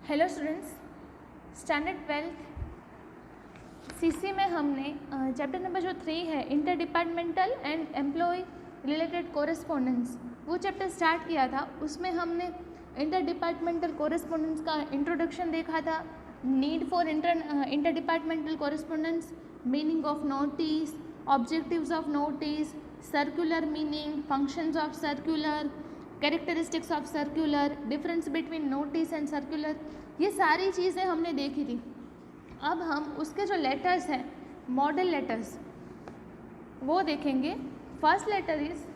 Hello students, standard 12th CC में हमने chapter number जो 3 है interdepartmental and employ related correspondence वो चैप्टर स्टार्ट किया था। उसमें हमने इंटर डिपार्टमेंटल कोरेस्पोंडेंस का इंट्रोडक्शन देखा था, need for interdepartmental correspondence, meaning of notice, objectives of notice, circular meaning, functions of circular, characteristics of circular, difference between notice and circular, ये सारी चीज़ें हमने देखी थी। अब हम उसके जो लेटर्स हैं, मॉडल लेटर्स, वो देखेंगे। First letter is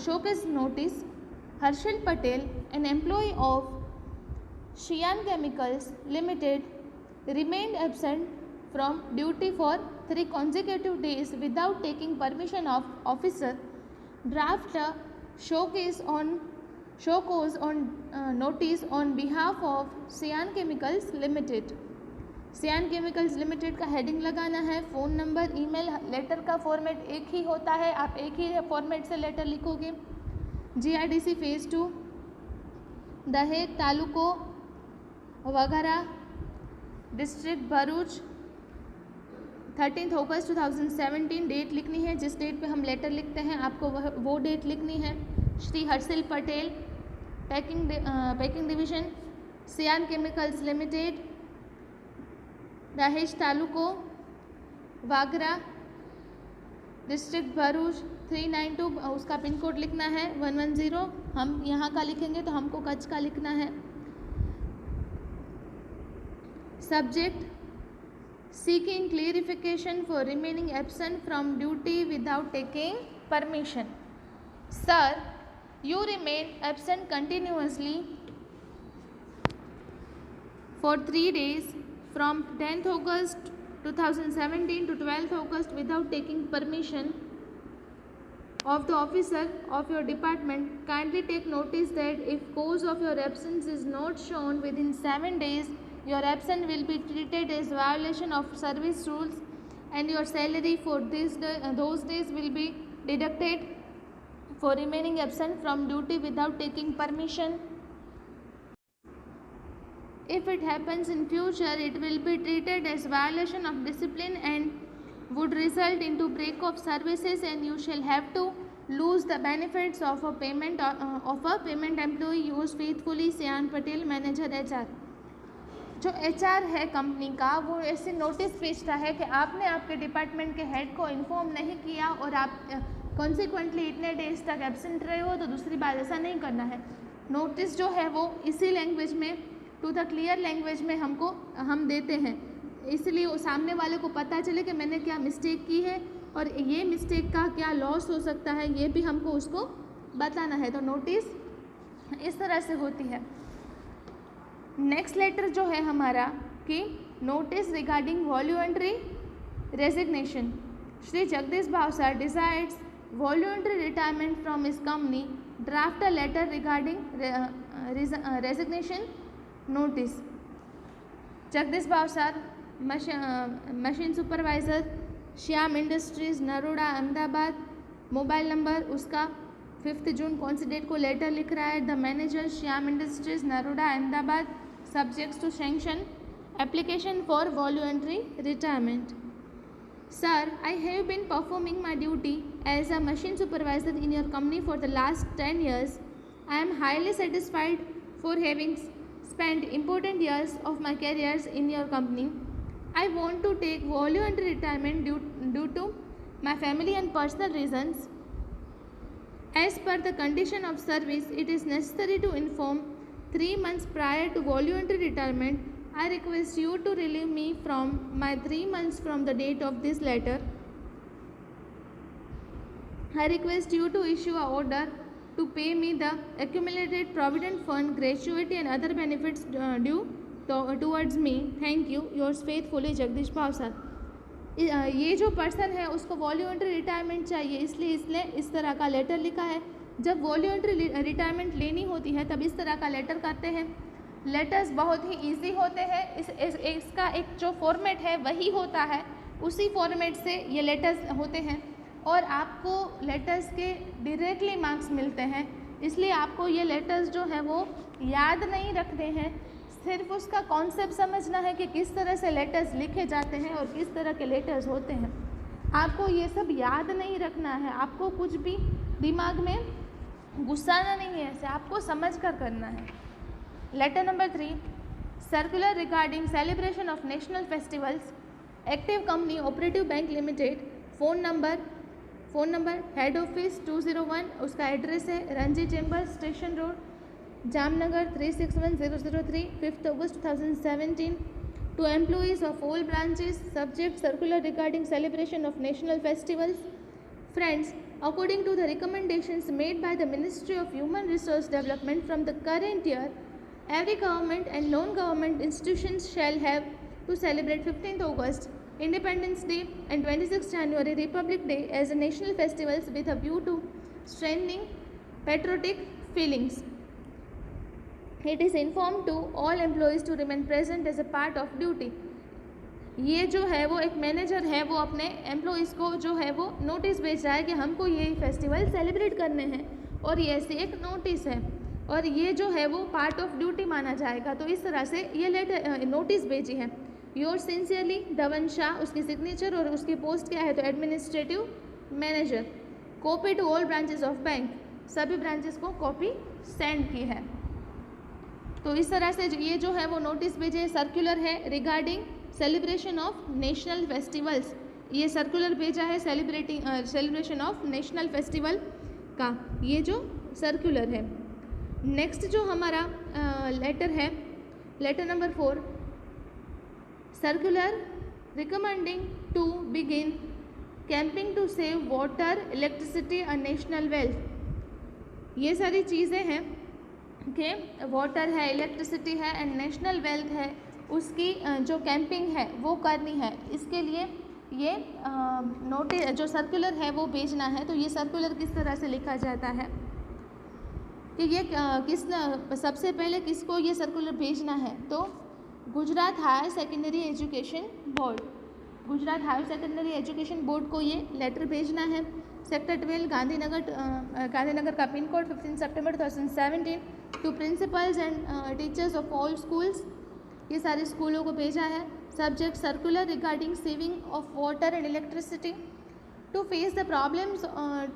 show cause notice. Harshil Patel, an employee of Shiyan chemicals limited, remained absent from duty for 3 consecutive days without taking permission of officer. Draft a showcase on notice on behalf of Sian Chemicals Limited. सियान chemicals limited का heading लगाना है। Phone number, email, letter का format एक ही होता है, आप एक ही फॉर्मेट से लेटर लिखोगे। GIDC फेज़ 2, दहेग तालुको वगैरह, डिस्ट्रिक्ट भरूच, 13 अगस्त 2017 डेट लिखनी है। जिस डेट पे हम लेटर लिखते हैं आपको वो डेट लिखनी है। श्री हर्षिल पटेल, पैकिंग डिवीज़न, सियान केमिकल्स लिमिटेड, दहेज तालुको वागरा, डिस्ट्रिक्ट भरूच, 392, उसका पिन कोड लिखना है 110। हम यहाँ का लिखेंगे तो हमको कच्छ का लिखना है। Subject, seeking clarification for remaining absent from duty without taking permission. Sir, you remain absent continuously for 3 days from 10th August 2017 to 12th August without taking permission of the officer of your department. Kindly take notice that if cause of your absence is not shown within 7 days, your absence will be treated as violation of service rules and your salary for those days will be deducted for remaining absent from duty without taking permission. If it happens in future, it will be treated as violation of discipline and would result into break of services, and you shall have to lose the benefits of a payment employee. Yours faithfully, Sian Patel, Manager HR. जो HR है company का, वो ऐसे notice भेजता है कि आपने आपके डिपार्टमेंट के हेड को इन्फॉर्म नहीं किया और आप कॉन्सिक्वेंटली इतने डेज तक एब्सेंट रहे हो, तो दूसरी बार ऐसा नहीं करना है। नोटिस जो है वो इसी लैंग्वेज में, टू द क्लियर लैंग्वेज में हम देते हैं, इसलिए वो सामने वाले को पता चले कि मैंने क्या मिस्टेक की है और ये मिस्टेक का क्या लॉस हो सकता है, ये भी हमको उसको बताना है। तो नोटिस इस तरह से होती है। नेक्स्ट लेटर जो है हमारा कि notice regarding voluntary resignation. Shri Jagdish Bhavsar decides voluntary retirement from his company, draft a letter regarding resignation notice. Jagdish Bhavsar, machine supervisor, Shyam Industries, Naroda, Ahmedabad. Mobile number उसका 5 जून कौन सी डेट को लेटर लिख रहा है। The manager, Shyam Industries, Naroda, Ahmedabad, subjects to sanction application for voluntary retirement. Sir, I have been performing my duty as a machine supervisor in your company for the last 10 years. I am highly satisfied for having spent important years of my careers in your company. I want to take voluntary retirement due to my family and personal reasons. As per the condition of service, it is necessary to inform 3 months prior to voluntary retirement. I request you to relieve me from my 3 months from the date of this letter. I request you to issue an order to pay me the accumulated provident fund, gratuity and other benefits due towards me. Thank you. Yours faithfully, Jagdish Bhavsar. ये जो person है उसको voluntary retirement चाहिए, इसलिए इसने इस तरह का लेटर लिखा है। जब वॉल्यूंटरी रिटायरमेंट लेनी होती है तब इस तरह का लेटर करते हैं। लेटर्स बहुत ही इजी होते हैं। इसका एक जो फॉर्मेट है वही होता है, उसी फॉर्मेट से ये लेटर्स होते हैं और आपको लेटर्स के डायरेक्टली मार्क्स मिलते हैं। इसलिए आपको ये लेटर्स जो है वो याद नहीं रखने हैं, सिर्फ उसका कॉन्सेप्ट समझना है कि किस तरह से लेटर्स लिखे जाते हैं और किस तरह के लेटर्स होते हैं। आपको ये सब याद नहीं रखना है, आपको कुछ भी दिमाग में घुसाना नहीं है, इसे आपको समझ कर करना है। Letter number 3, circular regarding celebration of national festivals, active company operative bank limited, phone number head office 201, उसका एड्रेस है Ranji chamber station road, Jamnagar 361003, 5 August 2017. To employees of all branches, subject circular regarding celebration of national festivals. Friends, according to the recommendations made by the Ministry of Human Resource Development from the current year, every government and non-government institutions shall have to celebrate 15th August, Independence Day and 26th January, Republic Day as national festivals with a view to strengthening patriotic feelings. It is informed to all employees to remain present as a part of duty. ये जो है वो एक manager है वो अपने employees को जो है वो नोटिस भेज रहा है कि हमको ये फेस्टिवल सेलिब्रेट करने हैं और ये ऐसे एक नोटिस है और ये जो है वो पार्ट ऑफ ड्यूटी माना जाएगा। तो इस तरह से ये लेटर नोटिस भेजी है। योर सिंसियरली धवन शाह, उसकी सिग्नेचर और उसकी पोस्ट क्या है तो administrative manager. Copy to all branches of bank, सभी ब्रांचेस को कॉपी सेंड की है। तो इस तरह से ये जो है वो नोटिस भेजे, सर्कुलर है regarding celebration of national festivals. ये सर्कुलर भेजा है सेलिब्रेशन ऑफ नेशनल फेस्टिवल का, ये जो सर्कुलर है। नेक्स्ट जो हमारा लेटर है, letter number 4, circular recommending to begin camping to save water, electricity और नेशनल वेल्थ। ये सारी चीज़ें हैं कि वाटर है, इलेक्ट्रिसिटी है एंड नेशनल वेल्थ है, उसकी जो कैंपिंग है वो करनी है। इसके लिए ये नोटिस जो सर्कुलर है वो भेजना है। तो ये सर्कुलर किस तरह से लिखा जाता है कि ये सबसे पहले किसको ये सर्कुलर भेजना है तो Gujarat higher secondary education board, Gujarat higher secondary education board को ये लेटर भेजना है। सेक्टर 12 गांधीनगर का पिन कोड 15 सितंबर 2017 to principals and teachers of all schools, ये सारे स्कूलों को भेजा है। Subject circular regarding saving of water and electricity to face the problems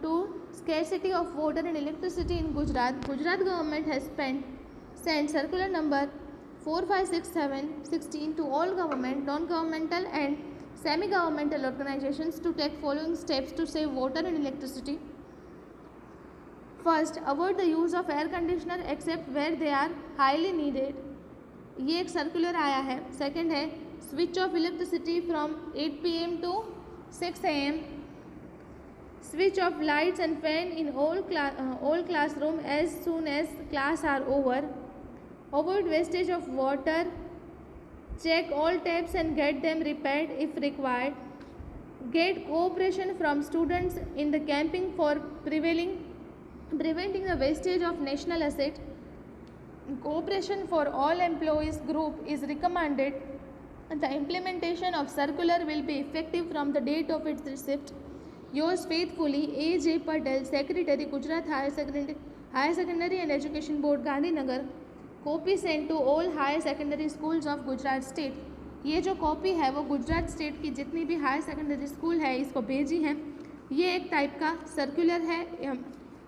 to scarcity of water and electricity in Gujarat government has send circular number 4567/16 to all government, non-governmental and semi-governmental organizations to take following steps to save water and electricity. First, avoid the use of air conditioner except where they are highly needed. ये एक circular आया है। Second है switch off electricity from 8 PM to 6 AM. Switch off lights and fan in all classroom as soon as class are over. Avoid wastage of water. Check all taps and get them repaired if required. Get cooperation from students in the camping for preventing the wastage of national asset. Cooperation for all employees group is recommended. The implementation of circular will be effective from the date of its receipt. Yours faithfully, A.J. Patel, Secretary, Gujarat Higher Secondary and Education Board, Gandhinagar. Copy send to all higher secondary schools of Gujarat state. ये जो copy है वो Gujarat state की जितनी भी higher secondary school है इसको भेजी है। ये एक टाइप का सर्कुलर है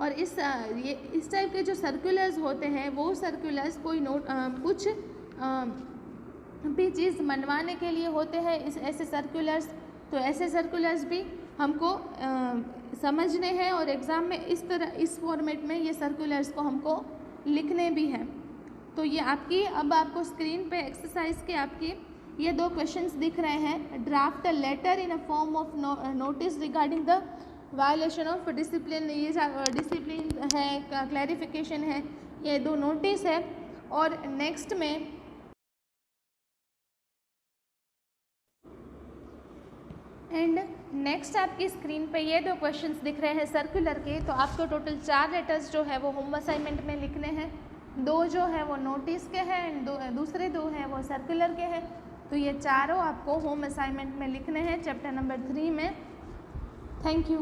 और इस टाइप के जो सर्कुलर्स होते हैं वो सर्कुलर्स कोई कुछ भी चीज़ मनवाने के लिए होते हैं ऐसे सर्कुलर्स। तो ऐसे सर्कुलर्स भी हमको समझने हैं और एग्ज़ाम में इस फॉर्मेट में ये सर्कुलर्स को हमको लिखने भी हैं। तो ये आपकी अब आपको स्क्रीन पे एक्सरसाइज के आपके ये 2 क्वेश्चंस दिख रहे हैं। Draft a letter in a form of notice regarding the violation of discipline, ये डिसिप्लिन है, क्लैरिफिकेशन है, ये 2 नोटिस है। और नेक्स्ट में नेक्स्ट आपकी स्क्रीन पे ये 2 क्वेश्चंस दिख रहे हैं सर्कुलर के। तो आपको टोटल 4 लेटर्स जो है वो होम असाइनमेंट में लिखने हैं। 2 जो है वो नोटिस के हैं एंड दूसरे 2 हैं वो सर्कुलर के हैं। तो ये चारों आपको होम असाइनमेंट में लिखने हैं चैप्टर नंबर 3 में। Thank you.